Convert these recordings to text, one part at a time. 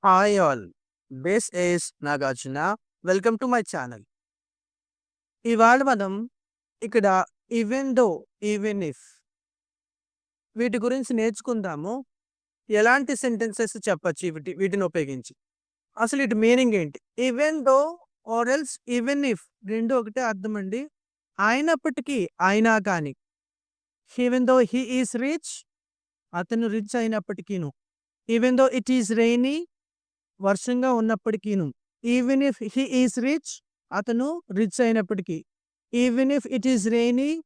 Hi all. This is Nagarjuna. Welcome to my channel. ఇవాళ మనం ఇక్కడ ఈవెన్ దో, ఈవెన్ ఇఫ్ వీటి గురించి నేర్చుకుందాము. ఎలాంటి సెంటెన్సెస్ చెప్పొచ్చు వీటిని ఉపయోగించి. అసలు వీటి మీనింగ్ ఏంటి? Even though or else even if 2 ఒకటే అర్థమండి. అయినప్పటికీ, అయినా కానీ. Even though he is rich, అతను రిచ్ అయినప్పటికీను. Even though it is rainy, వర్షంగా ఉన్నప్పటికీను. Even if he is rich, అతను రిచ్ అయినప్పటికీ. Even if it is rainy,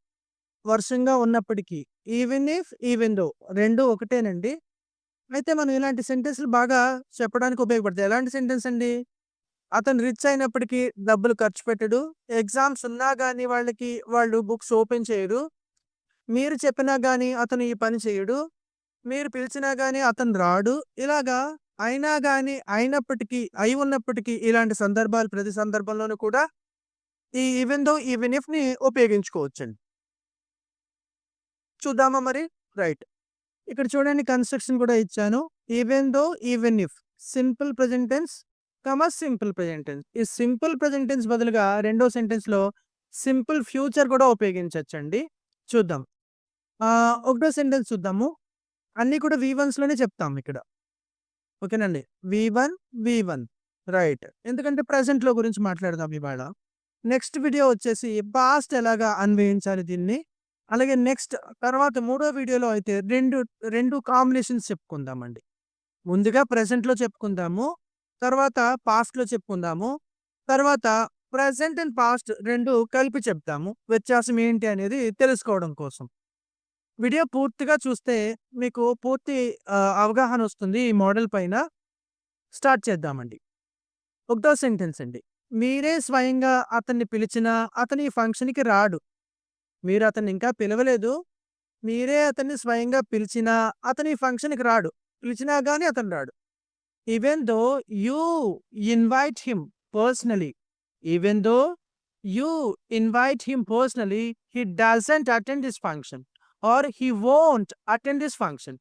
వర్షంగా ఉన్నప్పటికీ. ఈవెన్ ఇఫ్, ఈవెన్ దో 2 ఒకటేనండి. అయితే మనం ఇలాంటి సెంటెన్స్‌లు బాగా చెప్పడానికి ఉపయోగపడతాయి. ఎలాంటి సెంటెన్స్ అండి? అతను రిచ్ అయినప్పటికీ డబ్బులు ఖర్చు పెట్టడు. ఎగ్జామ్స్ ఉన్నా గాని వాళ్ళు బుక్స్ ఓపెన్ చేయరు. మీరు చెప్పినా గాని అతను ఈ పని చేయడు. మీరు పిలిచినా గాని అతను రాడు. ఇలాగా అయినా గాని, అయినప్పటికీ, అయి ఉన్నప్పటికీ ఇలాంటి సందర్భాలు ప్రతి సందర్భంలోనూ కూడా ఈ ఈవెన్ దో, ఈవెన్ ఇఫ్‌ని ఉపయోగించుకోవచ్చండి. చూద్దామా మరి? రైట్. ఇక్కడ చూడండి కన్‌స్ట్రక్షన్ కూడా ఇచ్చాను. Even though, even if simple present tense, simple present tense. ఈ సింపుల్ ప్రెజెంట్ టెన్స్ బదులుగా రెండో సెంటెన్స్‌లో సింపుల్ ఫ్యూచర్ కూడా ఉపయోగించొచ్చండి. చూద్దాం. ఒకటో సెంటెన్స్ చూద్దాము. అన్నీ కూడా వి1స్‌లోనే చెప్తాం ఇక్కడ. ఓకేనండి. వి1, వి1 రైట్. ఎందుకంటే ప్రెజెంట్‌లో గురించి మాట్లాడదాం ఇవాళ. నెక్స్ట్ వీడియో వచ్చేసి పాస్ట్ ఎలాగా అన్వయించాలి దీన్ని. అలాగే నెక్స్ట్ తర్వాత మూడో వీడియోలో అయితే 2 కాంబినేషన్స్ చెప్పుకుందామండి. ముందుగా ప్రెజెంట్‌లో చెప్పుకుందాము. తర్వాత పాస్ట్‌లో చెప్పుకుందాము. తర్వాత ప్రెజెంట్ అండ్ పాస్ట్ 2 కలిపి చెప్తాము. వ్యత్యాసం ఏంటి అనేది తెలుసుకోవడం కోసం. వీడియో పూర్తిగా చూస్తే మీకు పూర్తి అవగాహన వస్తుంది ఈ మోడల్ పైన. స్టార్ట్ చేద్దామండి. ఒకటో సెంటెన్స్ అండి. మీరే స్వయంగా అతన్ని పిలిచినా అతను ఈ ఫంక్షన్‌కి రాడు. మీరు అతన్ని ఇంకా పిలవలేదు. మీరే అతన్ని స్వయంగా పిలిచినా అతను ఈ ఫంక్షన్‌కి రాడు. పిలిచినా గాని అతను రాడు. Even though you invite him personally. Even though you invite him personally he doesn't attend this function are he won't attend this function.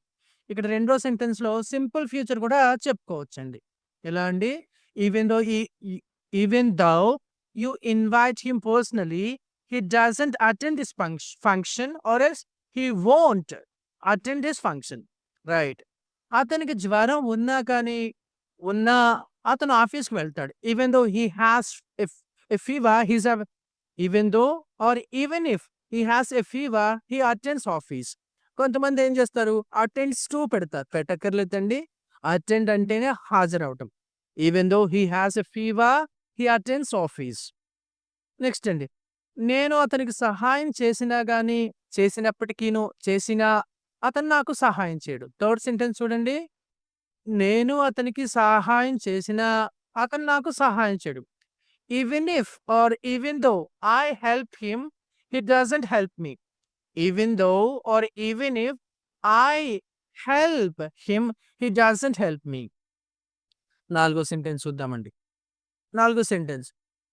ఇక్కడ రెండో సెంటెన్స్‌లో సింపుల్ ఫ్యూచర్ కూడా చెప్పుకోవచ్చండి. ఎలా అండి? ఈవెన్ దో ఈ ఈ even though you invite him personally he doesn't attend this function or else he won't attend this function. Right. అతనికి జ్వరం ఉన్నా కానీ ఉన్నా అతను ఆఫీస్‌కి వెళ్తాడు. Even though he has a fever even though or even if he has a fever he attends office. కొంతమంది ఏం చేస్తారు? అటెండ్స్ టు పెడతారు. పెట్టక్కర్లేదండి. అటెండ్ అంటేనే హాజరవ్వటం. Even though he has a fever he attends office. Next అండి. నేను అతనికి సహాయం చేసినా అతను నాకు సహాయం చేయడు. థర్డ్ సెంటెన్స్ చూడండి. నేను అతనికి సహాయం చేసినా అతను నాకు సహాయం చేయడు. Even if or even though I help him he doesn't help me. Even though or even if I help him he doesn't help me. నాలుగో సెంటెన్స్ చూద్దామండి. నాలుగో సెంటెన్స్.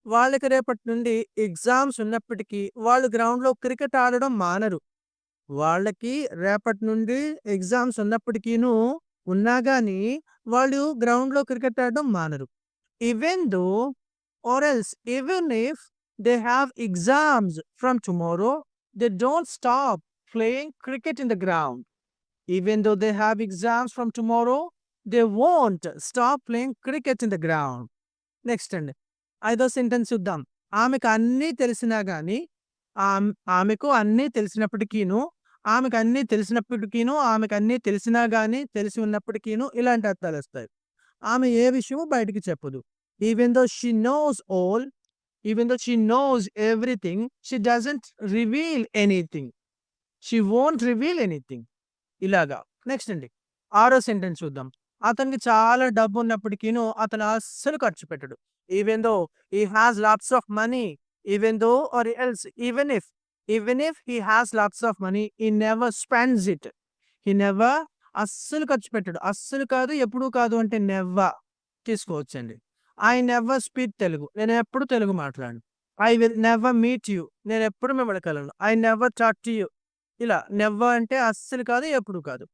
వాళ్ళకి రేపటి నుండి ఎగ్జామ్స్ ఉన్నప్పటికీ వాళ్ళు గ్రౌండ్‌లో క్రికెట్ ఆడడం మానరు. వాళ్ళకి రేపటి నుండి ఎగ్జామ్స్ ఉన్నప్పటికీను ఉన్నా గాని వాళ్ళు గ్రౌండ్‌లో క్రికెట్ ఆడడం మానరు. Even though or else even if they have exams from tomorrow they don't stop playing cricket in the ground. Even though they have exams from tomorrow they won't stop playing cricket in the ground. Next అండి. ఐదో sentence చూద్దాం. ఆమెకు అన్నీ తెలిసినా గాని ఆమెకు అన్నీ తెలిసినప్పటికీను, ఆమెకన్నీ తెలిసినా గాని, తెలిసి ఉన్నప్పటికీను ఇలాంటి అర్థాలొస్తాయి. ఆమె ఏ విషయమో బయటికి చెప్పదు. Even though she knows all, even though she knows everything, she doesn't reveal anything. She won't reveal anything. ఇలాగా. నెక్స్ట్ అండి. ఆరో సెంటెన్స్ చూద్దాం. అతనికి చాలా డబ్బున్నప్పటికీను అతను అస్సలు ఖర్చు పెట్టడు. Even though he has lots of money, even though or else even if he has lots of money he never spends it. He never అస్సలు ఖర్చు పెట్టడు. అస్సలు కాదు, ఎప్పుడూ కాదు అంటే నెవ్వర్ తీసుకోవచ్చండి. I never speak Telugu. నేనెప్పుడు తెలుగు మాట్లాడను. I will never meet you. నేనెప్పుడు మిమ్మల్ని కలవను. I never talk to you. ఇలా నెవ్వర్ అంటే అస్సలు కాదు, ఎప్పుడు కాదు.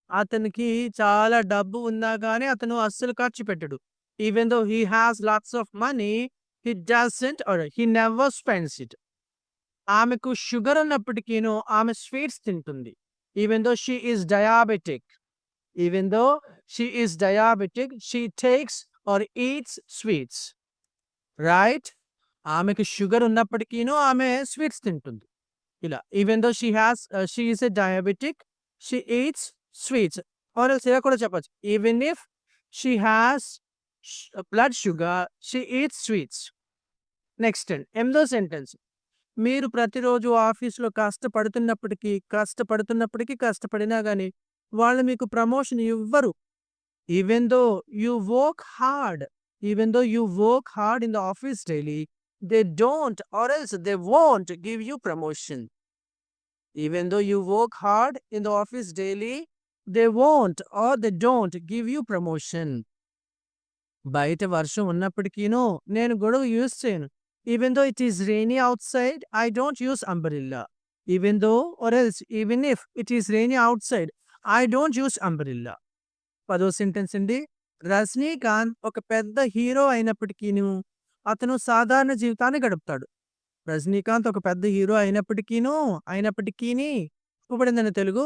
అతనికి చాలా డబ్బు ఉన్నా గాని అతను అస్సలు ఖర్చు పెట్టడు. Even though he has lots of money, he doesn't or he never spends it. ఆమెకు షుగర్ ఉన్నప్పటికీను ఆమె స్వీట్స్ తింటుంది. Even though she is diabetic. Even though she is diabetic, she takes or eats sweets. Right? ఆమెకు షుగర్ ఉన్నప్పటికీను ఆమె sweets తింటుంది. ఇలా even though she is a diabetic, she eats sweets. Or else ఇలా కూడా చెప్పొచ్చు. Even if she has blood sugar, she eats sweets. Next అండి 8థో సెంటెన్స్. మీరు ప్రతిరోజు ఆఫీస్‌లో కష్టపడినా గాని వాళ్ళు మీకు ప్రమోషన్ ఇవ్వరు. Even though you work hard, even though you work hard in the office daily, they don't or else they won't give you promotion. Even though you work hard in the office daily, they won't or they don't give you promotion. బయట వర్షం ఉన్నప్పటికీను నేను గొడుగు use చేయను. Even though it is rainy outside, I don't use umbrella. Even though or else even if it is rainy outside, I don't use umbrella. 10వ sentence అండి. రజనీకాంత్ ఒక పెద్ద hero అయినప్పటికీను అతను సాధారణ జీవితాన్ని గడుపుతాడు. రజనీకాంత్ ఒక పెద్ద హీరో అయినప్పటికీని ఇవ్వబడిందండి తెలుగు.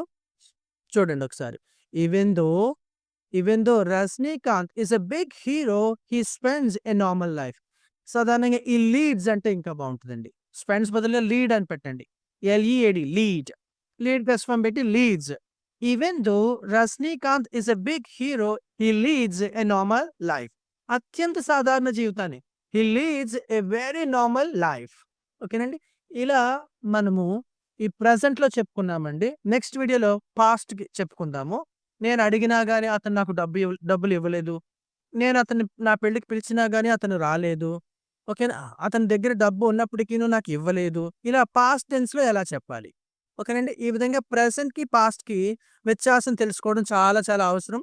చూడండి ఒకసారి. Even though Rajinikanth is a big hero, he spends a normal life. సాధారణంగా ఈ లీడ్స్ అంటే ఇంకా బాగుంటుందండి. స్పెండ్స్ బదులుగా లీడ్ అని పెట్టండి. L E A D lead. Lead plus form పెట్టి leads. Even though Rajinikanth is a big hero, he leads a normal life. అత్యంత సాధారణ జీవితాన్ని. He leads a very normal life. ఓకేనండి. ఇలా మనము ఈ ప్రెజెంట్‌లో చెప్పుకున్నామండి. నెక్స్ట్ వీడియోలో పాస్ట్‌కి చెప్పుకుందాము. నేను అడిగినా గాని అతను నాకు డబ్బులు ఇవ్వలేదు. నేను అతన్ని నా పెళ్ళికి పిలిచినా గాని అతను రాలేదు. ఓకేనా. అతని దగ్గర డబ్బు ఉన్నప్పటికీను నాకు ఇవ్వలేదు. ఇలా పాస్ట్ టెన్స్‌లో ఎలా చెప్పాలి. ఓకేనండి. ఈ విధంగా ప్రెజెంట్‌కి, పాస్ట్‌కి వ్యత్యాసం తెలుసుకోవడం చాలా చాలా అవసరం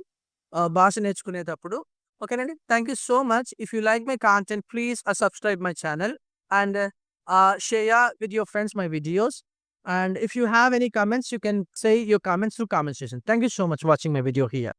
భాష నేర్చుకునేటప్పుడు. ఓకేనండి. Thank you so much. If you like my content please subscribe my channel and share with your friends my videos. And if you have any comments, you can say your comments through comment section. Thank you so much for watching my video here.